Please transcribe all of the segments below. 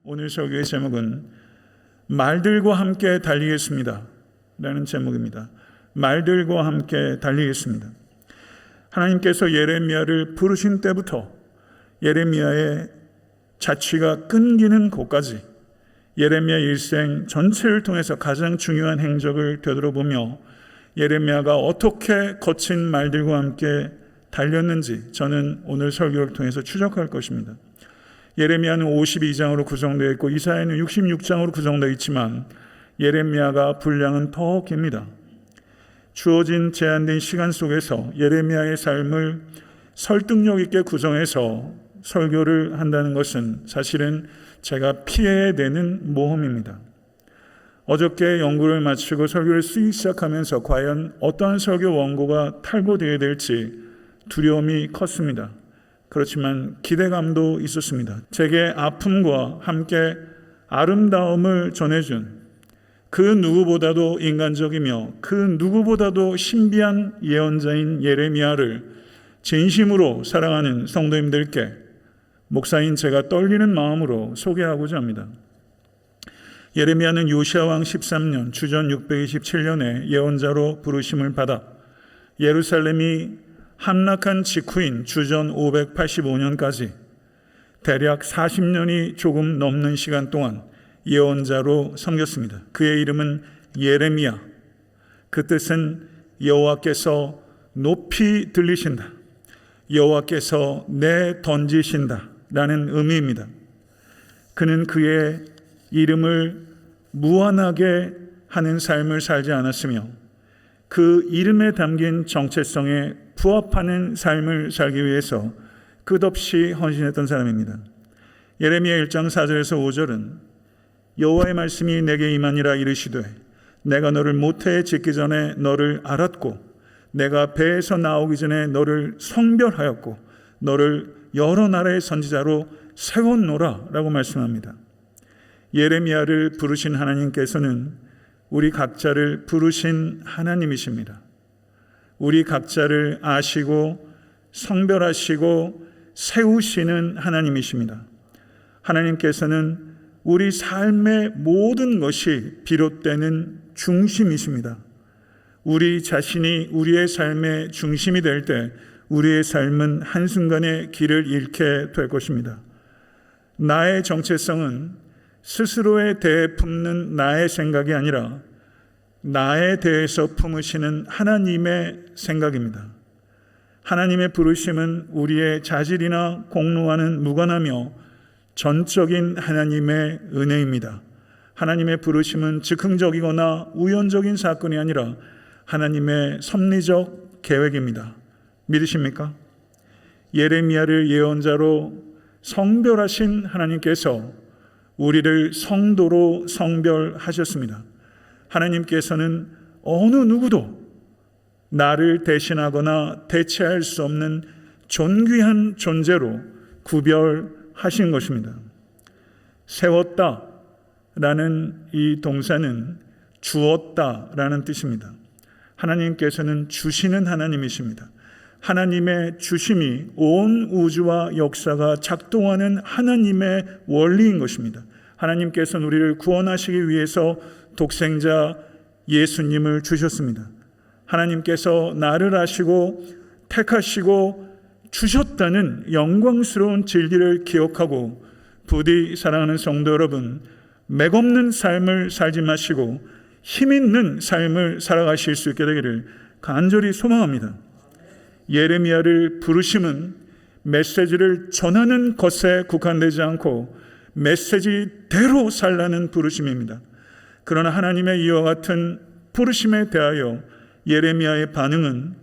오늘 설교의 제목은 말들과 함께 달리겠습니다 라는 제목입니다. 말들과 함께 달리겠습니다. 하나님께서 예레미야를 부르신 때부터 예레미야의 자취가 끊기는 곳까지 예레미야 일생 전체를 통해서 가장 중요한 행적을 되돌아보며 예레미야가 어떻게 거친 말들과 함께 달렸는지 저는 오늘 설교를 통해서 추적할 것입니다. 예레미야는 52장으로 구성되어 있고 이사야는 66장으로 구성되어 있지만 예레미야가 분량은 더 깁니다. 주어진 제한된 시간 속에서 예레미야의 삶을 설득력 있게 구성해서 설교를 한다는 것은 사실은 제가 피해야 되는 모험입니다. 어저께 연구를 마치고 설교를 쓰기 시작하면서 과연 어떠한 설교 원고가 탈고되어야 될지 두려움이 컸습니다. 그렇지만 기대감도 있었습니다. 제게 아픔과 함께 아름다움을 전해준 그 누구보다도 인간적이며 그 누구보다도 신비한 예언자인 예레미야를 진심으로 사랑하는 성도님들께 목사인 제가 떨리는 마음으로 소개하고자 합니다. 예레미야는 요시야 왕 13년 주전 627년에 예언자로 부르심을 받아 예루살렘이 함락한 직후인 주전 585년까지 대략 40년이 조금 넘는 시간 동안 예언자로 섬겼습니다. 그의 이름은 예레미야. 그 뜻은 여호와께서 높이 들리신다, 여호와께서 내던지신다 라는 의미입니다. 그는 그의 이름을 무한하게 하는 삶을 살지 않았으며 그 이름에 담긴 정체성에 부합하는 삶을 살기 위해서 끝없이 헌신했던 사람입니다. 예레미야 1장 4절에서 5절은 여호와의 말씀이 내게 임하니라 이르시되 내가 너를 모태에 짓기 전에 너를 알았고 내가 배에서 나오기 전에 너를 성별하였고 너를 여러 나라의 선지자로 세웠노라 라고 말씀합니다. 예레미야를 부르신 하나님께서는 우리 각자를 부르신 하나님이십니다. 우리 각자를 아시고 성별하시고 세우시는 하나님이십니다. 하나님께서는 우리 삶의 모든 것이 비롯되는 중심이십니다. 우리 자신이 우리의 삶의 중심이 될 때 우리의 삶은 한순간에 길을 잃게 될 것입니다. 나의 정체성은 스스로에 대해 품는 나의 생각이 아니라 나에 대해서 품으시는 하나님의 생각입니다. 하나님의 부르심은 우리의 자질이나 공로와는 무관하며 전적인 하나님의 은혜입니다. 하나님의 부르심은 즉흥적이거나 우연적인 사건이 아니라 하나님의 섭리적 계획입니다. 믿으십니까? 예레미야를 예언자로 성별하신 하나님께서 우리를 성도로 성별하셨습니다. 하나님께서는 어느 누구도 나를 대신하거나 대체할 수 없는 존귀한 존재로 구별하신 것입니다. 세웠다라는 이 동사는 주었다라는 뜻입니다. 하나님께서는 주시는 하나님이십니다. 하나님의 주심이 온 우주와 역사가 작동하는 하나님의 원리인 것입니다. 하나님께서는 우리를 구원하시기 위해서 독생자 예수님을 주셨습니다. 하나님께서 나를 아시고 택하시고 주셨다는 영광스러운 진리를 기억하고 부디 사랑하는 성도 여러분, 맥없는 삶을 살지 마시고 힘있는 삶을 살아가실 수 있게 되기를 간절히 소망합니다. 예레미야를 부르심은 메시지를 전하는 것에 국한되지 않고 메시지대로 살라는 부르심입니다. 그러나 하나님의 이와 같은 부르심에 대하여 예레미야의 반응은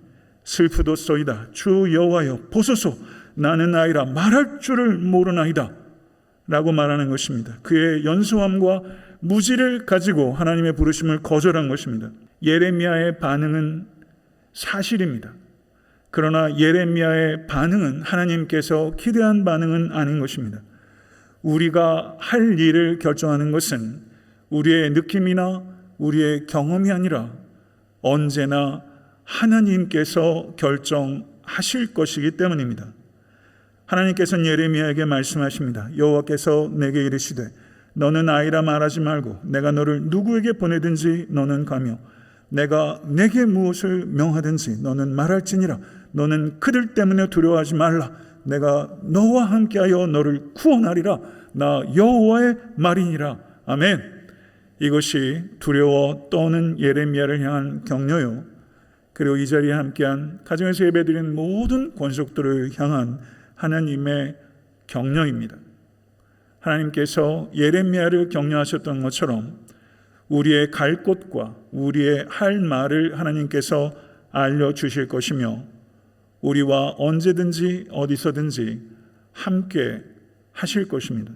슬프도소이다. 주 여호와여 보소서 나는 아이라 말할 줄을 모르나이다 라고 말하는 것입니다. 그의 연소함과 무지를 가지고 하나님의 부르심을 거절한 것입니다. 예레미야의 반응은 사실입니다. 그러나 예레미야의 반응은 하나님께서 기대한 반응은 아닌 것입니다. 우리가 할 일을 결정하는 것은 우리의 느낌이나 우리의 경험이 아니라 언제나 하나님께서 결정하실 것이기 때문입니다. 하나님께서는 예레미야에게 말씀하십니다. 여호와께서 내게 이르시되 너는 아이라 말하지 말고 내가 너를 누구에게 보내든지 너는 가며 내가 내게 무엇을 명하든지 너는 말할지니라. 너는 그들 때문에 두려워하지 말라. 내가 너와 함께하여 너를 구원하리라. 나 여호와의 말이니라. 아멘. 이것이 두려워 떠는 예레미야를 향한 격려요, 그리고 이 자리에 함께한 가정에서 예배드리는 모든 권속들을 향한 하나님의 격려입니다. 하나님께서 예레미야를 격려하셨던 것처럼 우리의 갈 곳과 우리의 할 말을 하나님께서 알려주실 것이며 우리와 언제든지 어디서든지 함께 하실 것입니다.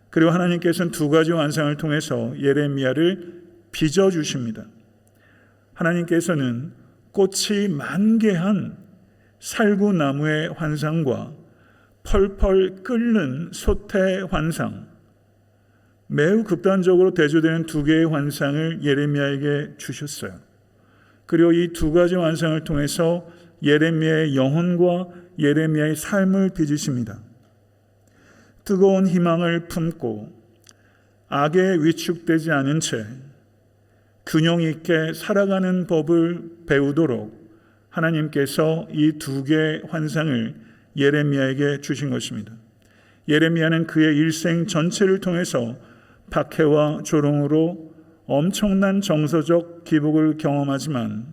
그리고 하나님께서는 두 가지 환상을 통해서 예레미야를 빚어주십니다. 하나님께서는 꽃이 만개한 살구나무의 환상과 펄펄 끓는 솥의 환상, 매우 극단적으로 대조되는 두 개의 환상을 예레미야에게 주셨어요. 그리고 이 두 가지 환상을 통해서 예레미야의 영혼과 예레미야의 삶을 빚으십니다. 뜨거운 희망을 품고 악에 위축되지 않은 채 균형 있게 살아가는 법을 배우도록 하나님께서 이 두 개의 환상을 예레미야에게 주신 것입니다. 예레미야는 그의 일생 전체를 통해서 박해와 조롱으로 엄청난 정서적 기복을 경험하지만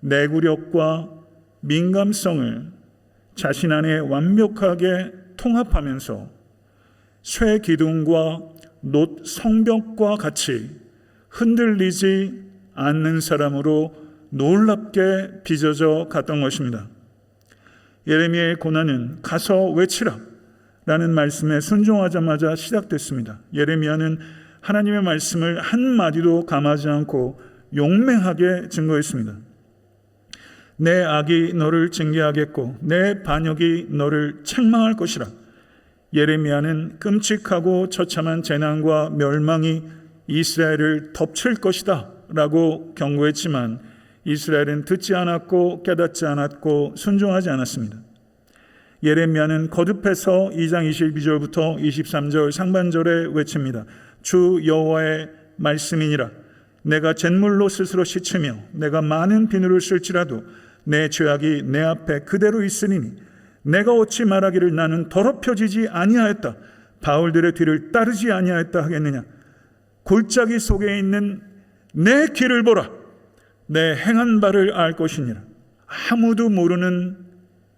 내구력과 민감성을 자신 안에 완벽하게 통합하면서 쇠 기둥과 놋 성벽과 같이 흔들리지 않는 사람으로 놀랍게 빚어져 갔던 것입니다. 예레미야의 고난은 가서 외치라 라는 말씀에 순종하자마자 시작됐습니다. 예레미야는 하나님의 말씀을 한마디도 감하지 않고 용맹하게 증거했습니다. 내 악이 너를 징계하겠고 내 반역이 너를 책망할 것이라. 예레미야는 끔찍하고 처참한 재난과 멸망이 이스라엘을 덮칠 것이다 라고 경고했지만 이스라엘은 듣지 않았고 깨닫지 않았고 순종하지 않았습니다. 예레미야는 거듭해서 2장 22절부터 23절 상반절에 외칩니다. 주 여호와의 말씀이니라. 내가 잿물로 스스로 씻으며 내가 많은 비누를 쓸지라도 내 죄악이 내 앞에 그대로 있으리니 내가 어찌 말하기를 나는 더럽혀지지 아니하였다, 바울들의 뒤를 따르지 아니하였다 하겠느냐. 골짜기 속에 있는 내 길을 보라. 내 행한 바를 알 것이니라. 아무도 모르는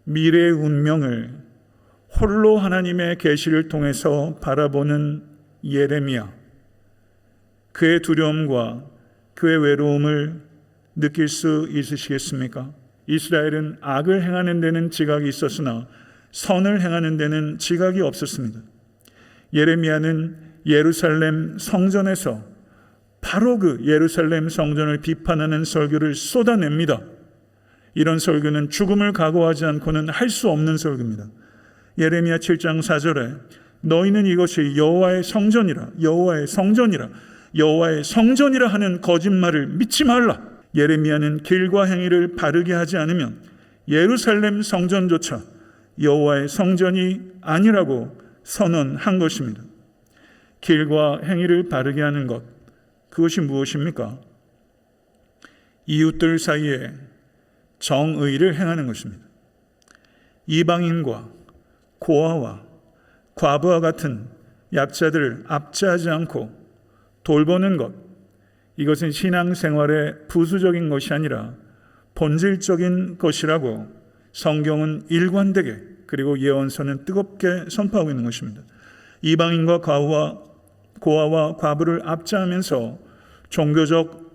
미래의 운명을 홀로 하나님의 계시를 통해서 바라보는 예레미야. 그의 두려움과 그의 외로움을 느낄 수 있으시겠습니까? 이스라엘은 악을 행하는 데는 지각이 있었으나 선을 행하는 데는 지각이 없었습니다. 예레미야는 예루살렘 성전에서 바로 그 예루살렘 성전을 비판하는 설교를 쏟아냅니다. 이런 설교는 죽음을 각오하지 않고는 할 수 없는 설교입니다. 예레미야 7장 4절에 너희는 이것이 여호와의 성전이라, 여호와의 성전이라, 여호와의 성전이라 하는 거짓말을 믿지 말라. 예레미야는 길과 행위를 바르게 하지 않으면 예루살렘 성전조차 여호와의 성전이 아니라고 선언한 것입니다. 길과 행위를 바르게 하는 것, 그것이 무엇입니까? 이웃들 사이에 정의를 행하는 것입니다. 이방인과 고아와 과부와 같은 약자들을 압제하지 않고 돌보는 것, 이것은 신앙생활의 부수적인 것이 아니라 본질적인 것이라고 성경은 일관되게, 그리고 예언서는 뜨겁게 선포하고 있는 것입니다. 이방인과 고아와 과부를 압제하면서 종교적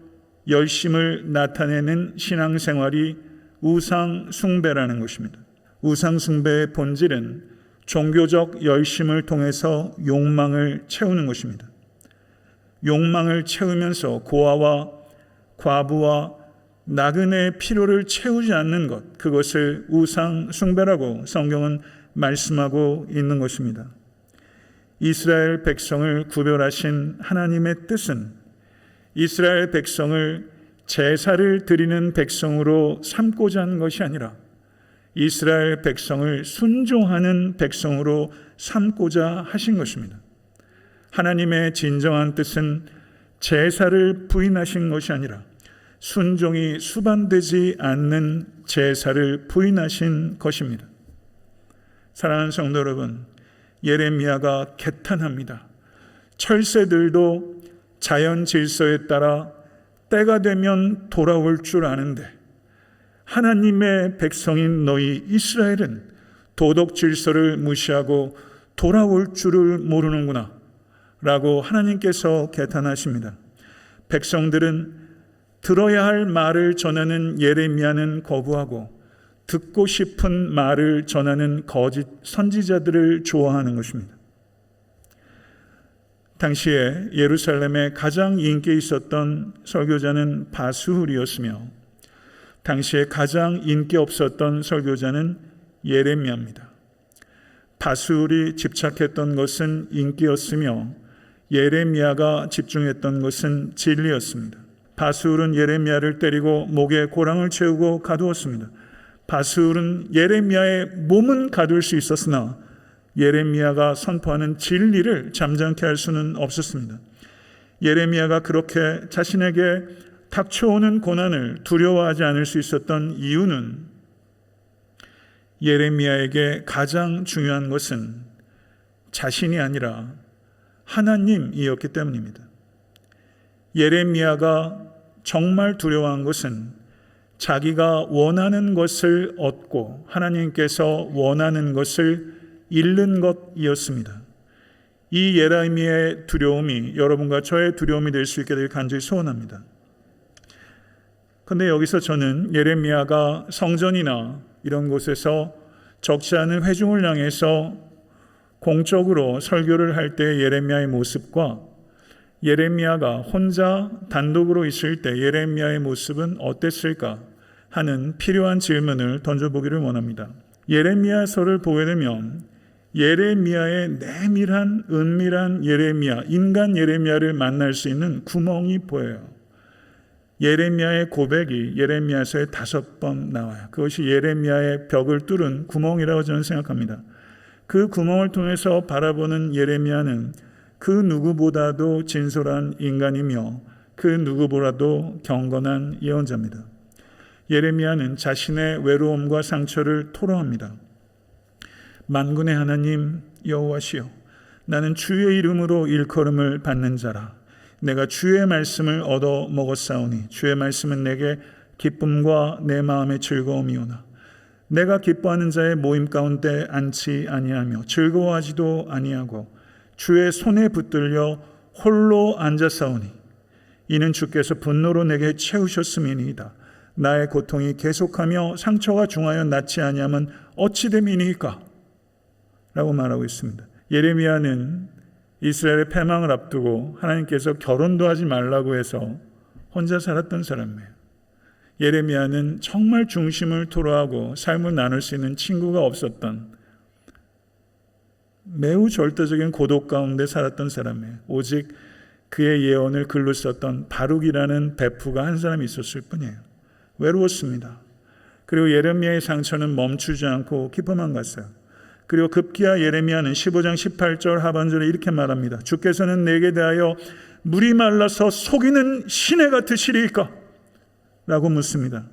열심을 나타내는 신앙생활이 우상 숭배라는 것입니다. 우상 숭배의 본질은 종교적 열심을 통해서 욕망을 채우는 것입니다. 욕망을 채우면서 고아와 과부와 나그네의 필요를 채우지 않는 것, 그것을 우상 숭배라고 성경은 말씀하고 있는 것입니다. 이스라엘 백성을 구별하신 하나님의 뜻은 이스라엘 백성을 제사를 드리는 백성으로 삼고자 하는 것이 아니라 이스라엘 백성을 순종하는 백성으로 삼고자 하신 것입니다. 하나님의 진정한 뜻은 제사를 부인하신 것이 아니라 순종이 수반되지 않는 제사를 부인하신 것입니다. 사랑하는 성도 여러분, 예레미야가 개탄합니다. 철새들도 자연 질서에 따라 때가 되면 돌아올 줄 아는데 하나님의 백성인 너희 이스라엘은 도덕 질서를 무시하고 돌아올 줄을 모르는구나 라고 하나님께서 개탄하십니다. 백성들은 들어야 할 말을 전하는 예레미야는 거부하고 듣고 싶은 말을 전하는 거짓 선지자들을 좋아하는 것입니다. 당시에 예루살렘에 가장 인기 있었던 설교자는 바수훌이었으며 당시에 가장 인기 없었던 설교자는 예레미야입니다. 바수훌이 집착했던 것은 인기였으며 예레미야가 집중했던 것은 진리였습니다. 바수훌은 예레미야를 때리고 목에 고랑을 채우고 가두었습니다. 바수훌은 예레미야의 몸은 가둘 수 있었으나 예레미야가 선포하는 진리를 잠잠케 할 수는 없었습니다. 예레미야가 그렇게 자신에게 닥쳐오는 고난을 두려워하지 않을 수 있었던 이유는 예레미야에게 가장 중요한 것은 자신이 아니라 하나님이었기 때문입니다. 예레미야가 정말 두려워한 것은 자기가 원하는 것을 얻고 하나님께서 원하는 것을 잃는 것이었습니다. 이 예레미야의 두려움이 여러분과 저의 두려움이 될 수 있게 될 간절히 소원합니다. 그런데 여기서 저는 예레미야가 성전이나 이런 곳에서 적지 않은 회중을 향해서 공적으로 설교를 할 때 예레미야의 모습과 예레미야가 혼자 단독으로 있을 때 예레미야의 모습은 어땠을까 하는 필요한 질문을 던져보기를 원합니다. 예레미야서를 보게 되면 예레미야의 내밀한 은밀한 예레미야, 인간 예레미야를 만날 수 있는 구멍이 보여요. 예레미야의 고백이 예레미야서에 5번 나와요. 그것이 예레미야의 벽을 뚫은 구멍이라고 저는 생각합니다. 그 구멍을 통해서 바라보는 예레미야는 그 누구보다도 진솔한 인간이며 그 누구보다도 경건한 예언자입니다. 예레미야는 자신의 외로움과 상처를 토로합니다. 만군의 하나님 여호와시여, 나는 주의 이름으로 일컬음을 받는 자라. 내가 주의 말씀을 얻어 먹었사오니 주의 말씀은 내게 기쁨과 내 마음의 즐거움이오나 내가 기뻐하는 자의 모임 가운데 앉지 아니하며 즐거워하지도 아니하고 주의 손에 붙들려 홀로 앉아사오니 이는 주께서 분노로 내게 채우셨음이니이다. 나의 고통이 계속하며 상처가 중하여 낫지 아니하면 어찌 됨이니까? 라고 말하고 있습니다. 예레미야는 이스라엘의 패망을 앞두고 하나님께서 결혼도 하지 말라고 해서 혼자 살았던 사람이에요. 예레미야는 정말 중심을 토로하고 삶을 나눌 수 있는 친구가 없었던 매우 절대적인 고독 가운데 살았던 사람이에요. 오직 그의 예언을 글로 썼던 바룩이라는 베프가 한 사람이 있었을 뿐이에요. 외로웠습니다. 그리고 예레미야의 상처는 멈추지 않고 깊어만 갔어요. 그리고 급기야 예레미야는 15장 18절 하반절에 이렇게 말합니다. 주께서는 내게 대하여 물이 말라서 속이는 시내 같으시리이까? 라고 묻습니다.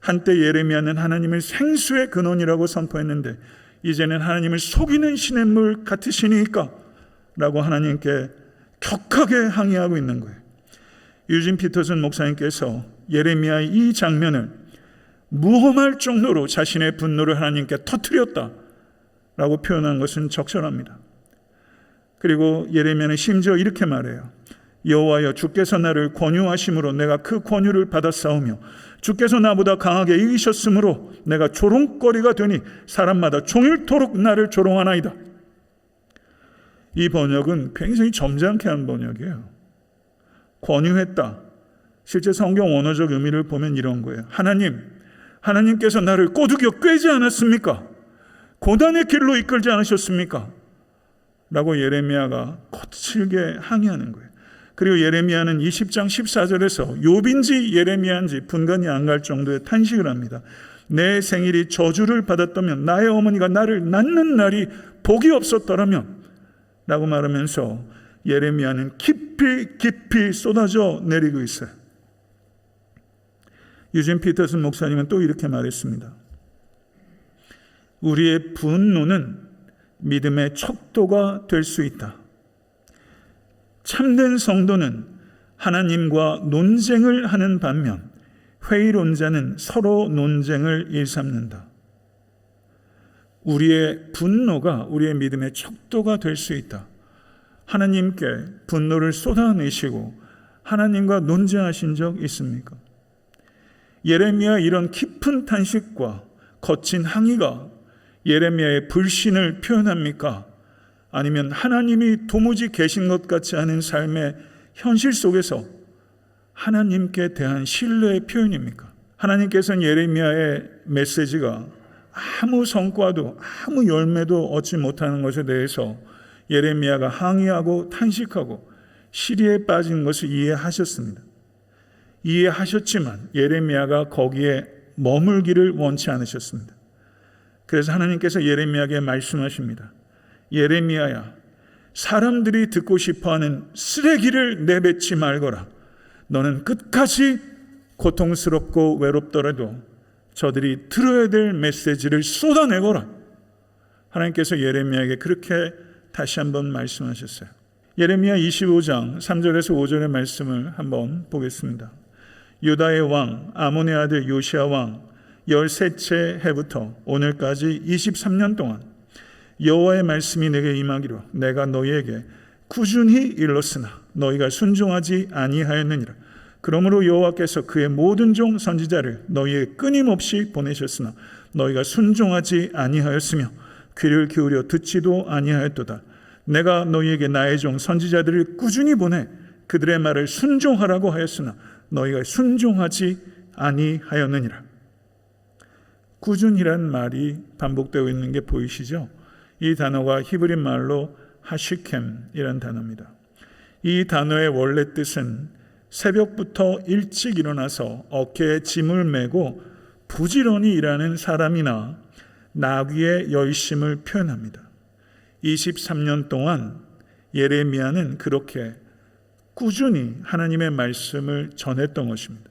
한때 예레미야는 하나님을 생수의 근원이라고 선포했는데 이제는 하나님을 속이는 시냇물 같으시니까? 라고 하나님께 격하게 항의하고 있는 거예요. 유진 피터슨 목사님께서 예레미야의 이 장면을 무험할 정도로 자신의 분노를 하나님께 터뜨렸다 라고 표현한 것은 적절합니다. 그리고 예레미야는 심지어 이렇게 말해요. 여호와여, 주께서 나를 권유하심으로 내가 그 권유를 받았사오며 주께서 나보다 강하게 이기셨으므로 내가 조롱거리가 되니 사람마다 종일토록 나를 조롱하나이다. 이 번역은 굉장히 점잖게 한 번역이에요. 권유했다. 실제 성경 원어적 의미를 보면 이런 거예요. 하나님께서 나를 꼬드겨 꿰지 않았습니까? 고난의 길로 이끌지 않으셨습니까? 라고 예레미야가 거칠게 항의하는 거예요. 그리고 예레미야는 20장 14절에서 욥인지 예레미야인지 분간이 안 갈 정도의 탄식을 합니다. 내 생일이 저주를 받았다면, 나의 어머니가 나를 낳는 날이 복이 없었더라면 라고 말하면서 예레미야는 깊이 깊이 쏟아져 내리고 있어요. 유진 피터슨 목사님은 또 이렇게 말했습니다. 우리의 분노는 믿음의 척도가 될 수 있다. 참된 성도는 하나님과 논쟁을 하는 반면 회의론자는 서로 논쟁을 일삼는다. 우리의 분노가 우리의 믿음의 척도가 될 수 있다. 하나님께 분노를 쏟아내시고 하나님과 논쟁하신 적 있습니까? 예레미야 이런 깊은 탄식과 거친 항의가 예레미야의 불신을 표현합니까? 아니면 하나님이 도무지 계신 것 같지 않은 삶의 현실 속에서 하나님께 대한 신뢰의 표현입니까? 하나님께서는 예레미야의 메시지가 아무 성과도 아무 열매도 얻지 못하는 것에 대해서 예레미야가 항의하고 탄식하고 시리에 빠진 것을 이해하셨습니다. 이해하셨지만 예레미야가 거기에 머물기를 원치 않으셨습니다. 그래서 하나님께서 예레미야에게 말씀하십니다. 예레미야야, 사람들이 듣고 싶어하는 쓰레기를 내뱉지 말거라. 너는 끝까지 고통스럽고 외롭더라도 저들이 들어야 될 메시지를 쏟아내거라. 하나님께서 예레미야에게 그렇게 다시 한번 말씀하셨어요. 예레미야 25장 3절에서 5절의 말씀을 한번 보겠습니다. 유다의 왕 아몬의 아들 요시야 왕 13째 해부터 오늘까지 23년 동안 여호와의 말씀이 내게 임하기로 내가 너희에게 꾸준히 일렀으나 너희가 순종하지 아니하였느니라. 그러므로 여호와께서 그의 모든 종 선지자를 너희에게 끊임없이 보내셨으나 너희가 순종하지 아니하였으며 귀를 기울여 듣지도 아니하였도다. 내가 너희에게 나의 종 선지자들을 꾸준히 보내 그들의 말을 순종하라고 하였으나 너희가 순종하지 아니하였느니라. 꾸준히란 말이 반복되고 있는 게 보이시죠? 이 단어가 히브리 말로 하시켐이라는 단어입니다. 이 단어의 원래 뜻은 새벽부터 일찍 일어나서 어깨에 짐을 메고 부지런히 일하는 사람이나 나귀의 열심을 표현합니다. 23년 동안 예레미야는 그렇게 꾸준히 하나님의 말씀을 전했던 것입니다.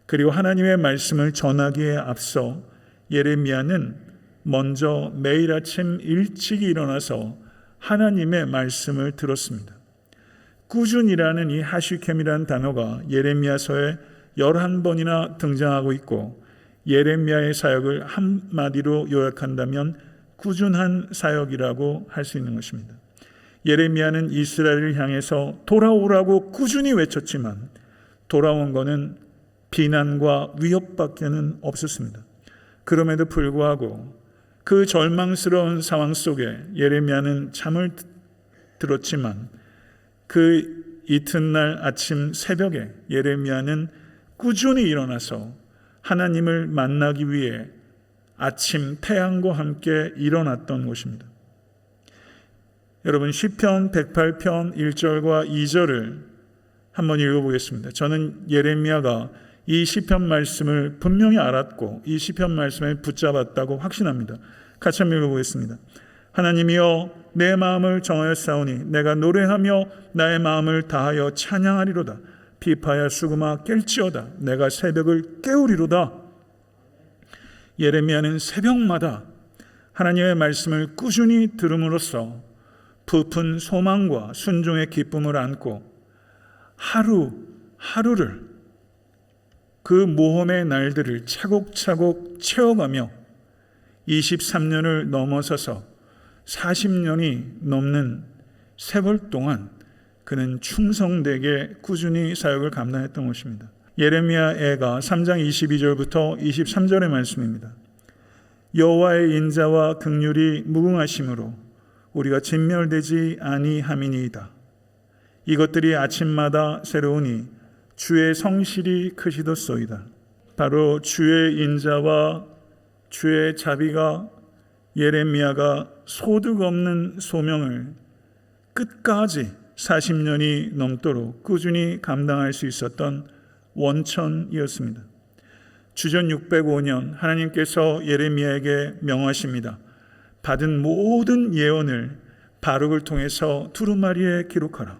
그리고 하나님의 말씀을 전하기에 앞서 예레미야는 먼저 매일 아침 일찍 일어나서 하나님의 말씀을 들었습니다. 꾸준이라는 이 하시켐이라는 단어가 예레미야서에 11번이나 등장하고 있고 예레미야의 사역을 한마디로 요약한다면 꾸준한 사역이라고 할 수 있는 것입니다. 예레미야는 이스라엘을 향해서 돌아오라고 꾸준히 외쳤지만 돌아온 것은 비난과 위협밖에는 없었습니다. 그럼에도 불구하고 그 절망스러운 상황 속에 예레미야는 잠을 들었지만 그 이튿날 아침 새벽에 예레미야는 꾸준히 일어나서 하나님을 만나기 위해 아침 태양과 함께 일어났던 것입니다. 여러분 시편 108편 1절과 2절을 한번 읽어보겠습니다. 저는 예레미야가 이 시편 말씀을 분명히 알았고 이 시편 말씀에 붙잡았다고 확신합니다. 같이 한번 읽어보겠습니다. 하나님이여 내 마음을 정하였사오니 내가 노래하며 나의 마음을 다하여 찬양하리로다. 비파야 수금아 깰지어다. 내가 새벽을 깨우리로다. 예레미야는 새벽마다 하나님의 말씀을 꾸준히 들음으로써 부푼 소망과 순종의 기쁨을 안고 하루하루를 그 모험의 날들을 차곡차곡 채워가며 23년을 넘어서서 40년이 넘는 세월 동안 그는 충성되게 꾸준히 사역을 감당했던 것입니다. 예레미야애가 3장 22절부터 23절의 말씀입니다. 여호와의 인자와 긍휼이 무궁하심으로 우리가 진멸되지 아니함이니이다. 이것들이 아침마다 새로우니 주의 성실이 크시도소이다. 바로 주의 인자와 주의 자비가 예레미야가 소득 없는 소명을 끝까지 40년이 넘도록 꾸준히 감당할 수 있었던 원천이었습니다. 주전 605년 하나님께서 예레미야에게 명하십니다. 받은 모든 예언을 바룩을 통해서 두루마리에 기록하라.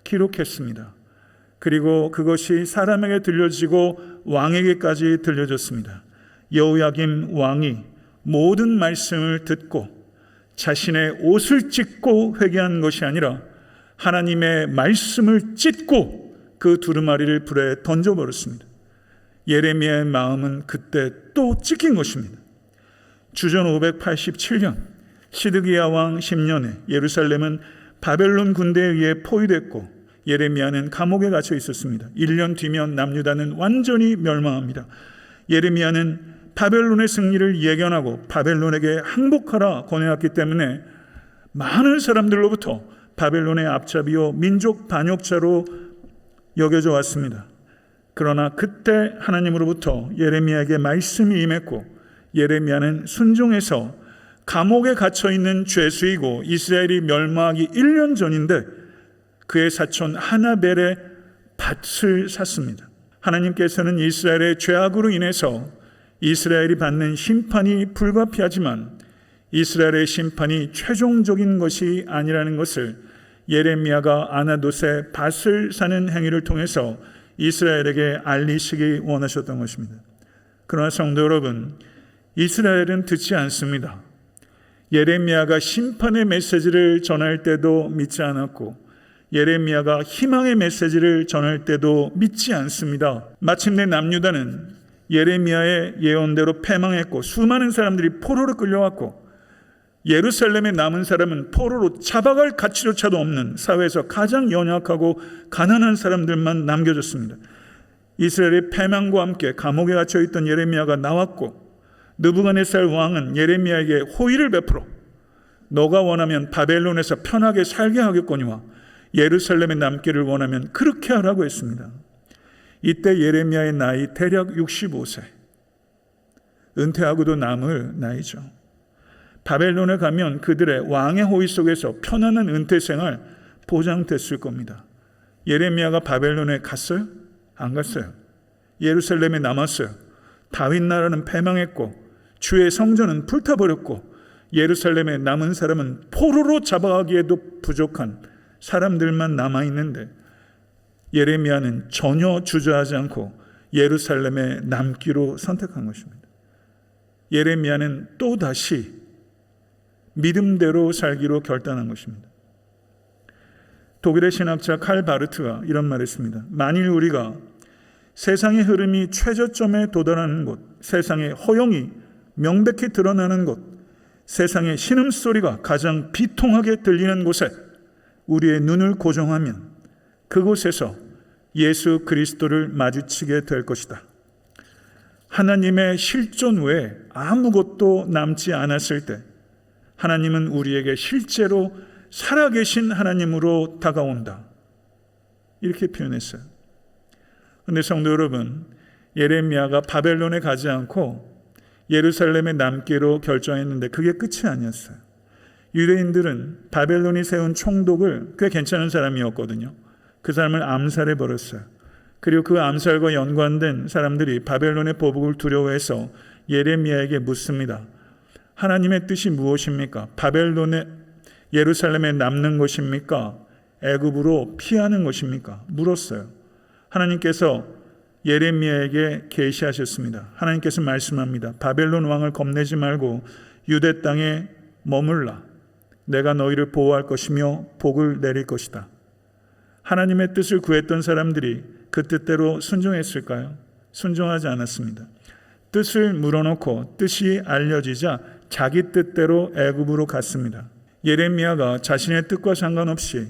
기록했습니다. 그리고 그것이 사람에게 들려지고 왕에게까지 들려졌습니다. 여호야김 왕이 모든 말씀을 듣고 자신의 옷을 찢고 회개한 것이 아니라 하나님의 말씀을 찢고 그 두루마리를 불에 던져버렸습니다. 예레미야의 마음은 그때 또 찢긴 것입니다. 주전 587년 시드기야 왕 10년에 예루살렘은 바벨론 군대에 의해 포위됐고 예레미야는 감옥에 갇혀 있었습니다. 1년 뒤면 남유다는 완전히 멸망합니다. 예레미야는 바벨론의 승리를 예견하고 바벨론에게 항복하라 권해왔기 때문에 많은 사람들로부터 바벨론의 앞잡이요 민족 반역자로 여겨져 왔습니다. 그러나 그때 하나님으로부터 예레미야에게 말씀이 임했고 예레미야는 순종해서 감옥에 갇혀있는 죄수이고 이스라엘이 멸망하기 1년 전인데 그의 사촌 하나벨의 밭을 샀습니다. 하나님께서는 이스라엘의 죄악으로 인해서 이스라엘이 받는 심판이 불가피하지만 이스라엘의 심판이 최종적인 것이 아니라는 것을 예레미야가 아나돗의 밭을 사는 행위를 통해서 이스라엘에게 알리시기 원하셨던 것입니다. 그러나 성도 여러분, 이스라엘은 듣지 않습니다. 예레미야가 심판의 메시지를 전할 때도 믿지 않았고 예레미야가 희망의 메시지를 전할 때도 믿지 않습니다. 마침내 남유다는 예레미야의 예언대로 패망했고 수많은 사람들이 포로로 끌려왔고 예루살렘에 남은 사람은 포로로 잡아갈 가치조차도 없는 사회에서 가장 연약하고 가난한 사람들만 남겨졌습니다. 이스라엘의 패망과 함께 감옥에 갇혀있던 예레미야가 나왔고 느부갓네살 왕은 예레미야에게 호의를 베풀어 너가 원하면 바벨론에서 편하게 살게 하겠거니와 예루살렘에 남기를 원하면 그렇게 하라고 했습니다. 이때 예레미야의 나이 대략 65세, 은퇴하고도 남을 나이죠. 바벨론에 가면 그들의 왕의 호의 속에서 편안한 은퇴 생활 보장됐을 겁니다. 예레미야가 바벨론에 갔어요? 안 갔어요. 예루살렘에 남았어요. 다윗 나라는 패망했고 주의 성전은 불타버렸고 예루살렘에 남은 사람은 포로로 잡아가기에도 부족한 사람들만 남아있는데 예레미야는 전혀 주저하지 않고 예루살렘에 남기로 선택한 것입니다. 예레미야는 또다시 믿음대로 살기로 결단한 것입니다. 독일의 신학자 칼 바르트가 이런 말을 했습니다. 만일 우리가 세상의 흐름이 최저점에 도달하는 곳, 세상의 허용이 명백히 드러나는 곳, 세상의 신음소리가 가장 비통하게 들리는 곳에 우리의 눈을 고정하면 그곳에서 예수 그리스도를 마주치게 될 것이다. 하나님의 실존 외에 아무것도 남지 않았을 때 하나님은 우리에게 실제로 살아계신 하나님으로 다가온다. 이렇게 표현했어요. 그런데 성도 여러분, 예레미야가 바벨론에 가지 않고 예루살렘에 남기로 결정했는데 그게 끝이 아니었어요. 유대인들은 바벨론이 세운 총독을 꽤 괜찮은 사람이었거든요. 그 사람을 암살해 버렸어요. 그리고 그 암살과 연관된 사람들이 바벨론의 보복을 두려워해서 예레미야에게 묻습니다. 하나님의 뜻이 무엇입니까? 바벨론에 예루살렘에 남는 것입니까? 애굽으로 피하는 것입니까? 물었어요. 하나님께서 예레미야에게 계시하셨습니다. 하나님께서 말씀합니다. 바벨론 왕을 겁내지 말고 유대 땅에 머물라. 내가 너희를 보호할 것이며 복을 내릴 것이다. 하나님의 뜻을 구했던 사람들이 그 뜻대로 순종했을까요? 순종하지 않았습니다. 뜻을 물어놓고 뜻이 알려지자 자기 뜻대로 애굽으로 갔습니다. 예레미야가 자신의 뜻과 상관없이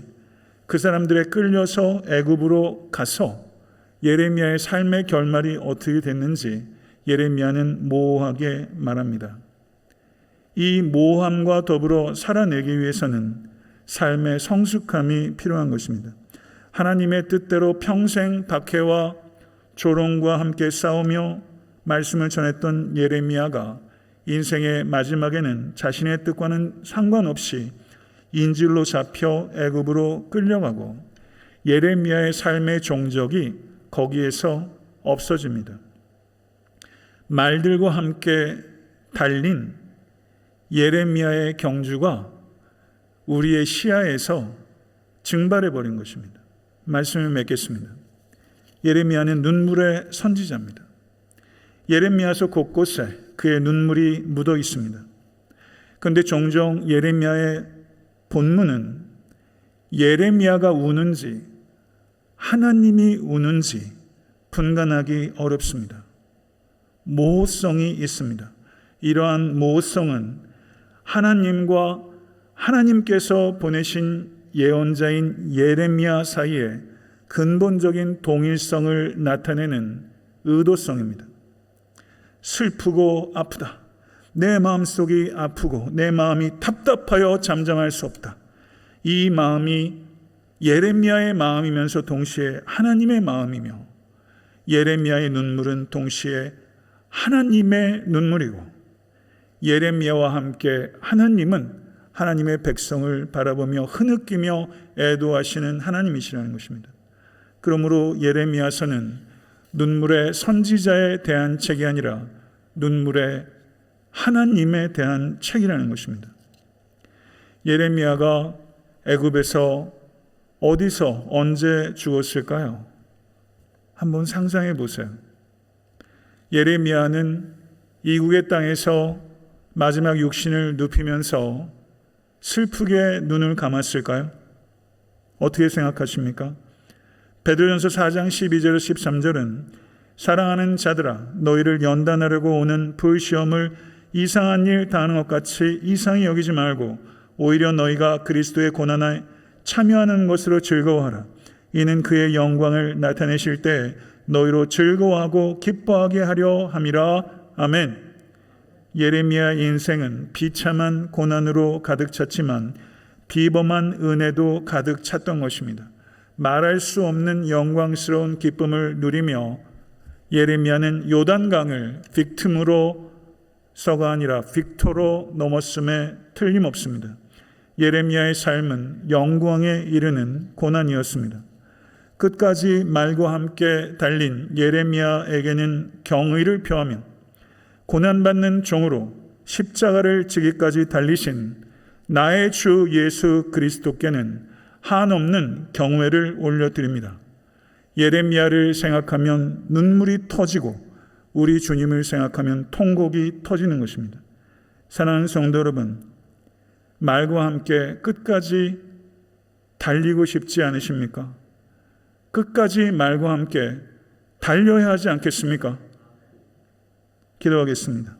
그 사람들에 끌려서 애굽으로 가서 예레미야의 삶의 결말이 어떻게 됐는지 예레미야는 모호하게 말합니다. 이 모호함과 더불어 살아내기 위해서는 삶의 성숙함이 필요한 것입니다. 하나님의 뜻대로 평생 박해와 조롱과 함께 싸우며 말씀을 전했던 예레미야가 인생의 마지막에는 자신의 뜻과는 상관없이 인질로 잡혀 애굽으로 끌려가고 예레미야의 삶의 종적이 거기에서 없어집니다. 말들과 함께 달린 예레미야의 경주가 우리의 시야에서 증발해 버린 것입니다. 말씀을 맺겠습니다. 예레미야는 눈물의 선지자입니다. 예레미야서 곳곳에 그의 눈물이 묻어 있습니다. 그런데 종종 예레미야의 본문은 예레미야가 우는지 하나님이 우는지 분간하기 어렵습니다. 모호성이 있습니다. 이러한 모호성은 하나님과 하나님께서 보내신 예언자인 예레미야 사이에 근본적인 동일성을 나타내는 의도성입니다. 슬프고 아프다. 내 마음속이 아프고 내 마음이 답답하여 잠잠할 수 없다. 이 마음이 예레미야의 마음이면서 동시에 하나님의 마음이며 예레미야의 눈물은 동시에 하나님의 눈물이고 예레미야와 함께 하나님은 하나님의 백성을 바라보며 흐느끼며 애도하시는 하나님이시라는 것입니다. 그러므로 예레미야서는 눈물의 선지자에 대한 책이 아니라 눈물의 하나님에 대한 책이라는 것입니다. 예레미야가 애굽에서 어디서 언제 죽었을까요? 한번 상상해 보세요. 예레미야는 이국의 땅에서 마지막 육신을 눕히면서 슬프게 눈을 감았을까요? 어떻게 생각하십니까? 베드로전서 4장 12절 13절은 사랑하는 자들아 너희를 연단하려고 오는 불시험을 이상한 일 당하는 것 같이 이상히 여기지 말고 오히려 너희가 그리스도의 고난에 참여하는 것으로 즐거워하라. 이는 그의 영광을 나타내실 때 너희로 즐거워하고 기뻐하게 하려 함이라. 아멘. 예레미야의 인생은 비참한 고난으로 가득 찼지만 비범한 은혜도 가득 찼던 것입니다. 말할 수 없는 영광스러운 기쁨을 누리며 예레미야는 요단강을 빅틈으로서가 아니라 빅토로 넘었음에 틀림없습니다. 예레미야의 삶은 영광에 이르는 고난이었습니다. 끝까지 말과 함께 달린 예레미야에게는 경의를 표하며 고난받는 종으로 십자가를 지기까지 달리신 나의 주 예수 그리스도께는 한없는 경외를 올려드립니다. 예레미야를 생각하면 눈물이 터지고 우리 주님을 생각하면 통곡이 터지는 것입니다. 사랑하는 성도 여러분, 말과 함께 끝까지 달리고 싶지 않으십니까? 끝까지 말과 함께 달려야 하지 않겠습니까? 기도하겠습니다.